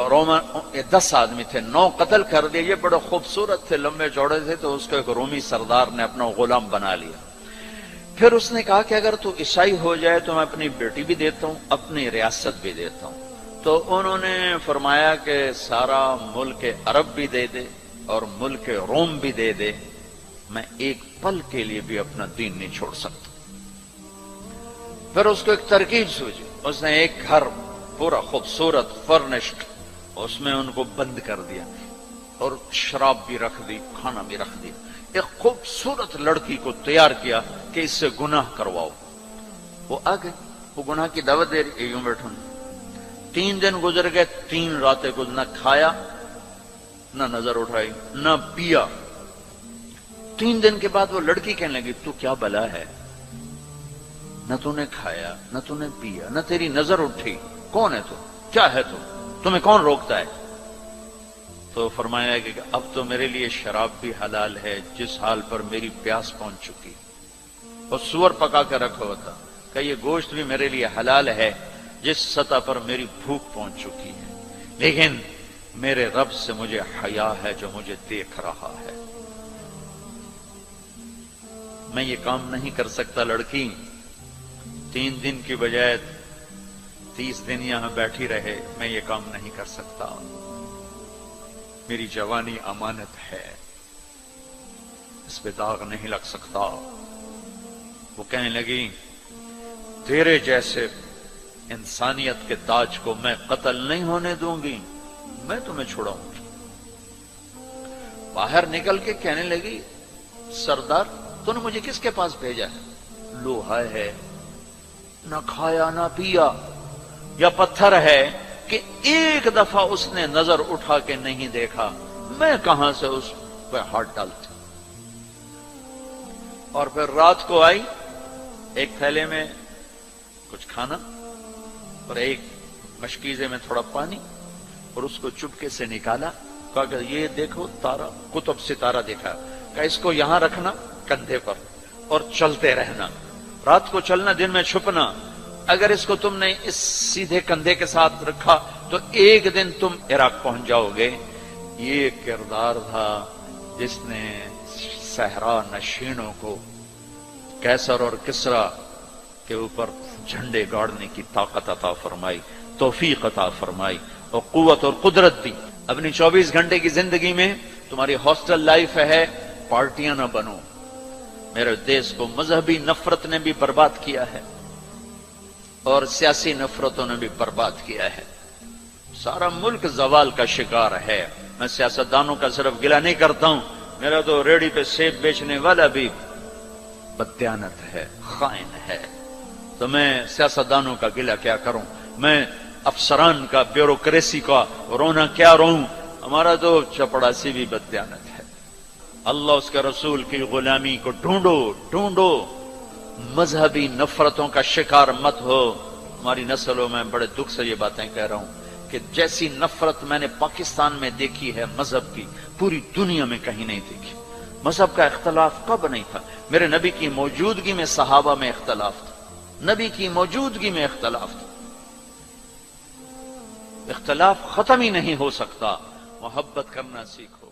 Roman 10 آدمی تھے، 9 قتل کر دیے، یہ بڑے خوبصورت تھے، لمبے چوڑے تھے، تو اس کو ایک رومی سردار نے اپنا غلام بنا لیا۔ پھر اس نے کہا کہ اگر تو عیسائی ہو جائے تو میں اپنی بیٹی بھی دیتا ہوں، اپنی ریاست بھی دیتا ہوں۔ تو انہوں نے فرمایا کہ سارا ملک عرب بھی دے دے اور ملک روم بھی دے دے، میں ایک پل کے لیے بھی اپنا دین نہیں چھوڑ سکتا۔ پھر اس کو ایک ترکیب سوچی، اس نے ایک گھر پورا خوبصورت فرنشڈ، اس میں ان کو بند کر دیا اور شراب بھی رکھ دی، کھانا بھی رکھ دیا، ایک خوبصورت لڑکی کو تیار کیا کہ اس سے گناہ کرواؤ۔ وہ آ گئے، وہ گناہ کی دعوت دے رہی، یوں بیٹھوں۔ 3 دن گزر گئے، 3 راتیں گزر، نہ کھایا، نہ نظر اٹھائی، نہ پیا۔ 3 دن کے بعد وہ لڑکی کہنے لگی، تو کیا بلا ہے؟ نہ تو نے کھایا، نہ تو نے پیا، نہ تیری نظر اٹھی، کون ہے تو؟ کیا ہے تو؟ تمہیں کون روکتا ہے؟ تو فرمایا کہ اب تو میرے لیے شراب بھی حلال ہے جس حال پر میری پیاس پہنچ چکی، اور سور پکا کے رکھا ہوا تھا کہ یہ گوشت بھی میرے لیے حلال ہے جس سطح پر میری بھوک پہنچ چکی ہے، لیکن میرے رب سے مجھے حیا ہے جو مجھے دیکھ رہا ہے، میں یہ کام نہیں کر سکتا۔ لڑکی 3 دن کی بجائے 30 دن یہاں بیٹھی رہے، میں یہ کام نہیں کر سکتا، میری جوانی امانت ہے، اس پہ داغ نہیں لگ سکتا۔ وہ کہنے لگی، تیرے جیسے انسانیت کے تاج کو میں قتل نہیں ہونے دوں گی، میں تمہیں چھڑاؤں گی۔ باہر نکل کے کہنے لگی، سردار تو نے مجھے کس کے پاس بھیجا ہے؟ لوہا ہے، نہ کھایا نہ پیا، یا پتھر ہے کہ ایک دفعہ اس نے نظر اٹھا کے نہیں دیکھا، میں کہاں سے اس پہ ہاتھ ڈالتی؟ اور پھر رات کو آئی، ایک تھیلے میں کچھ کھانا اور ایک مشکیزے میں تھوڑا پانی، اور اس کو چپکے سے نکالا، کہا کہ یہ دیکھو تارا، قطب ستارہ دیکھا، کہ اس کو یہاں رکھنا کندھے پر اور چلتے رہنا، رات کو چلنا، دن میں چھپنا، اگر اس کو تم نے اس سیدھے کندھے کے ساتھ رکھا تو ایک دن تم عراق پہنچ جاؤ گے۔ یہ کردار تھا جس نے صحرا نشینوں کو کیسر اور کسرا کے اوپر جھنڈے گاڑنے کی طاقت عطا فرمائی، توفیق عطا فرمائی اور قوت اور قدرت دی۔ اپنی 24 گھنٹے کی زندگی میں تمہاری ہاسٹل لائف ہے، پارٹیاں نہ بنو۔ میرے دیش کو مذہبی نفرت نے بھی برباد کیا ہے اور سیاسی نفرتوں نے بھی برباد کیا ہے، سارا ملک زوال کا شکار ہے۔ میں سیاستدانوں کا صرف گلہ نہیں کرتا ہوں، میرا تو ریڑھی پہ سیب بیچنے والا بھی بددیانت ہے، خائن ہے، تو میں سیاستدانوں کا گلہ کیا کروں، میں افسران کا، بیوروکریسی کا رونا کیا رہوں، ہمارا تو چپڑاسی بھی بددیانت ہے۔ اللہ اس کے رسول کی غلامی کو ڈھونڈو ڈھونڈو، مذہبی نفرتوں کا شکار مت ہو۔ ہماری نسلوں میں بڑے دکھ سے یہ باتیں کہہ رہا ہوں کہ جیسی نفرت میں نے پاکستان میں دیکھی ہے مذہب کی، پوری دنیا میں کہیں نہیں دیکھی۔ مذہب کا اختلاف کب نہیں تھا؟ میرے نبی کی موجودگی میں صحابہ میں اختلاف تھا، نبی کی موجودگی میں اختلاف تھا، اختلاف ختم ہی نہیں ہو سکتا۔ محبت کرنا سیکھو۔